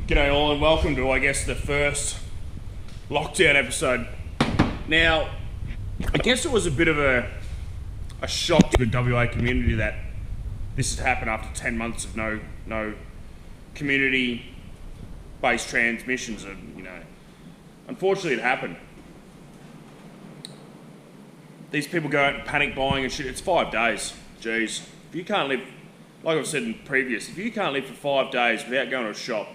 G'day all and welcome to, I guess, the first lockdown episode. Now, I guess it was a bit of a shock to the WA community that this had happened after 10 months of no community-based transmissions, and unfortunately it happened. These people go out and panic buying and shit. It's 5 days. Jeez. If you can't live, like I've said in previous, if you can't live for 5 days without going to a shop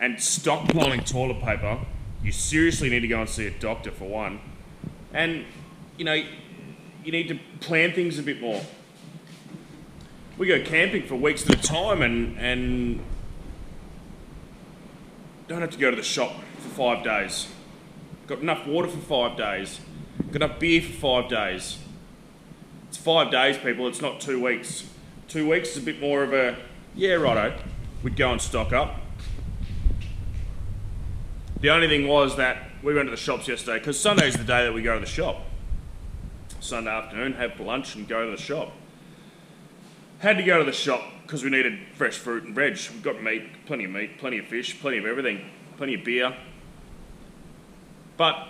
and stockpiling toilet paper, you seriously need to go and see a doctor for one. And, you need to plan things a bit more. We go camping for weeks at a time and don't have to go to the shop for 5 days. Got enough water for 5 days. Got enough beer for 5 days. It's 5 days, people. It's not 2 weeks. 2 weeks is a bit more of a, yeah, righto. We'd go and stock up. The only thing was that we went to the shops yesterday, because Sunday's the day that we go to the shop. Sunday afternoon, have lunch and go to the shop. Had to go to the shop because we needed fresh fruit and veg. We've got meat, plenty of fish, plenty of everything, plenty of beer. But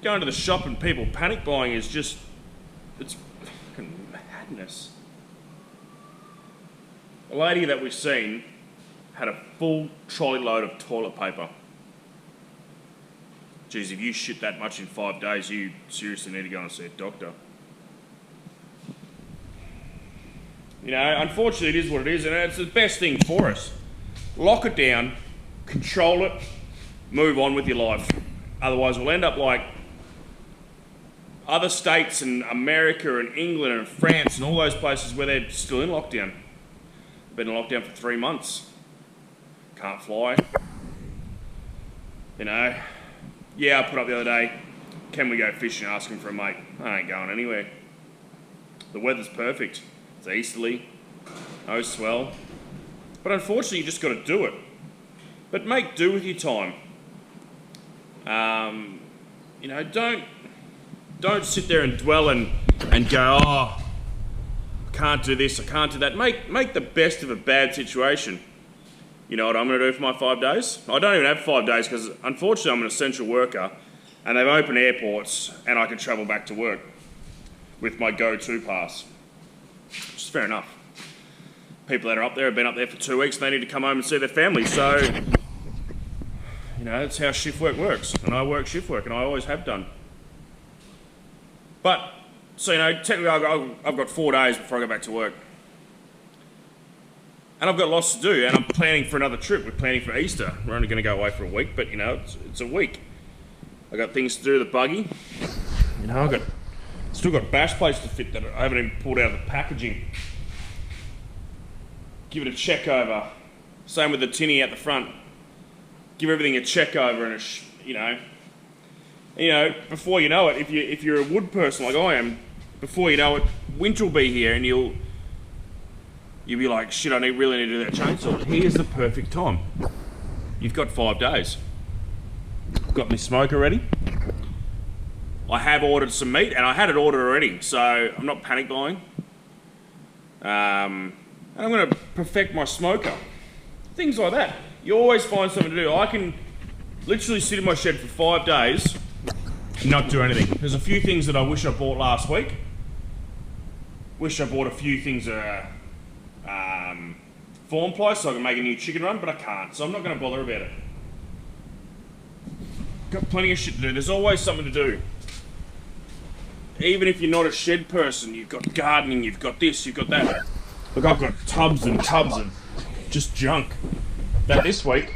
going to the shop and people panic buying is just, it's fucking madness. A lady that we've seen had a full trolley load of toilet paper. Geez, if you shit that much in 5 days, you seriously need to go and see a doctor. Unfortunately it is what it is, and it's the best thing for us. Lock it down, control it, move on with your life. Otherwise we'll end up like other states in America and England and France and all those places where they're still in lockdown. Been in lockdown for 3 months. Can't fly. Yeah, I put up the other day, can we go fishing, asking for a mate. I ain't going anywhere. The weather's perfect. It's easterly, no swell. But unfortunately, you just got to do it. But make do with your time. Don't sit there and dwell and go, oh, I can't do this, I can't do that. Make the best of a bad situation. You know what I'm going to do for my 5 days? I don't even have 5 days because, unfortunately, I'm an essential worker and they've opened airports and I can travel back to work with my go-to pass. Which is fair enough. People that are up there have been up there for 2 weeks and they need to come home and see their families. So, that's how shift work works. And I work shift work and I always have done. But, technically I've got 4 days before I go back to work. And I've got lots to do, and I'm planning for another trip. We're planning for Easter. We're only going to go away for a week, but it's a week. I got things to do with the buggy. I've still got bash plates to fit that I haven't even pulled out of the packaging. Give it a check over. Same with the tinny at the front. Give everything a check over, and before you know it, if you're a wood person like I am, before you know it, winter will be here, and you'll be like, shit, I really need to do that chainsaw. Here's the perfect time. You've got 5 days. Got my smoker ready. I have ordered some meat, and I had it ordered already, so I'm not panic buying. And I'm going to perfect my smoker. Things like that. You always find something to do. I can literally sit in my shed for 5 days and not do anything. There's a few things that I wish I bought last week. Wish I bought a few things form plies so I can make a new chicken run, but I can't, so I'm not going to bother about it. Got plenty of shit to do. There's always something to do. Even if you're not a shed person, you've got gardening, you've got this, you've got that. Look, I've got tubs and tubs of just junk. That this week,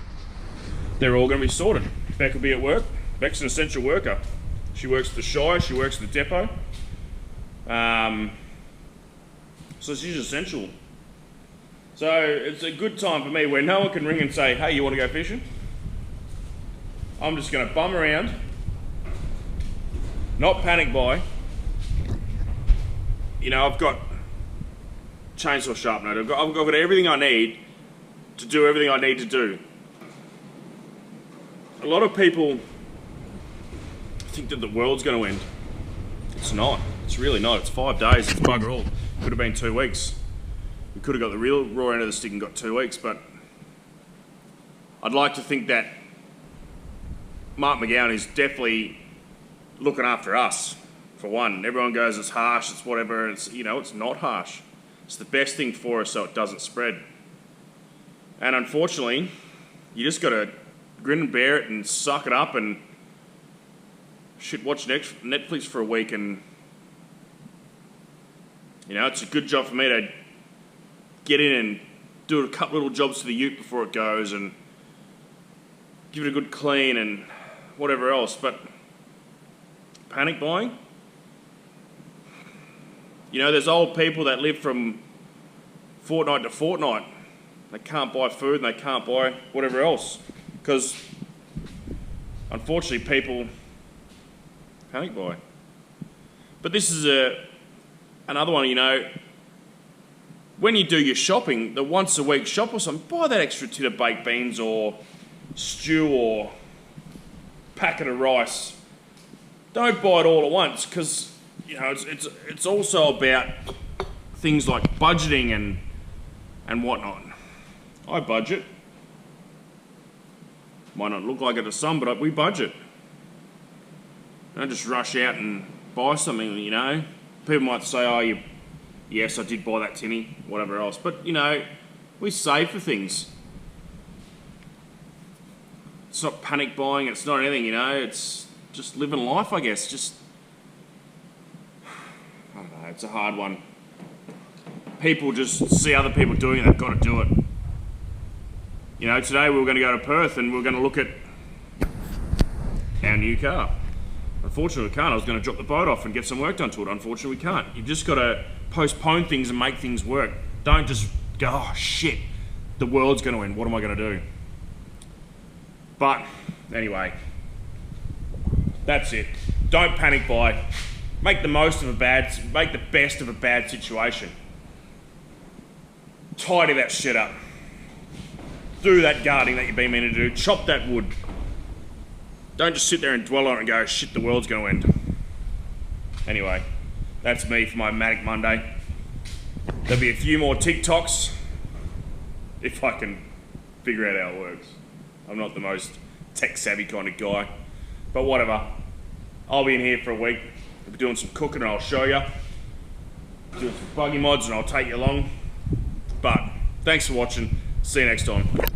they're all going to be sorted. Beck will be at work. Beck's an essential worker. She works at the Shire, she works at the depot. So she's essential. So it's a good time for me where no one can ring and say, hey, you want to go fishing? I'm just going to bum around, not panic buy. I've got chainsaw sharpener. I've got everything I need to do everything I need to do. A lot of people think that the world's going to end. It's not. It's really not. It's 5 days. It's bugger all. Could have been 2 weeks. We could have got the real raw end of the stick and got 2 weeks, but I'd like to think that Mark McGowan is definitely looking after us, for one. Everyone goes, it's harsh, it's whatever. It's, you know, it's not harsh. It's the best thing for us so it doesn't spread. And unfortunately, you just got to grin and bear it and suck it up and watch Netflix for a week. And, you know, it's a good job for me to get in and do a couple little jobs to the ute before it goes and give it a good clean and whatever else. But panic buying? You know, there's old people that live from fortnight to fortnight. They can't buy food and they can't buy whatever else because, unfortunately, people panic buy. But this is another one, you know, when you do your shopping, the once a week shop or something, buy that extra tin of baked beans or stew or packet of rice. Don't buy it all at once because, you know, it's also about things like budgeting and whatnot. I budget. Might not look like it to some, but we budget. Don't just rush out and buy something, you know. People might say, oh, yes, I did buy that tinny, whatever else. But, you know, we save for things. It's not panic buying, it's not anything, you know. It's just living life, I guess. Just, I don't know, it's a hard one. People just see other people doing it, they've got to do it. You know, today we were going to go to Perth and we were going to look at our new car. Unfortunately, we can't. I was going to drop the boat off and get some work done to it. Unfortunately, we can't. You've just got to postpone things and make things work. Don't just go, oh, shit, the world's going to end. What am I going to do? But, anyway, that's it. Don't panic buy. Make the best of a bad situation. Tidy that shit up. Do that gardening that you've been meaning to do. Chop that wood. Don't just sit there and dwell on it and go, shit, the world's going to end. Anyway, that's me for my Manic Monday. There'll be a few more TikToks if I can figure out how it works. I'm not the most tech-savvy kind of guy. But whatever. I'll be in here for a week. I'll be doing some cooking and I'll show you. Doing some buggy mods and I'll take you along. But thanks for watching. See you next time.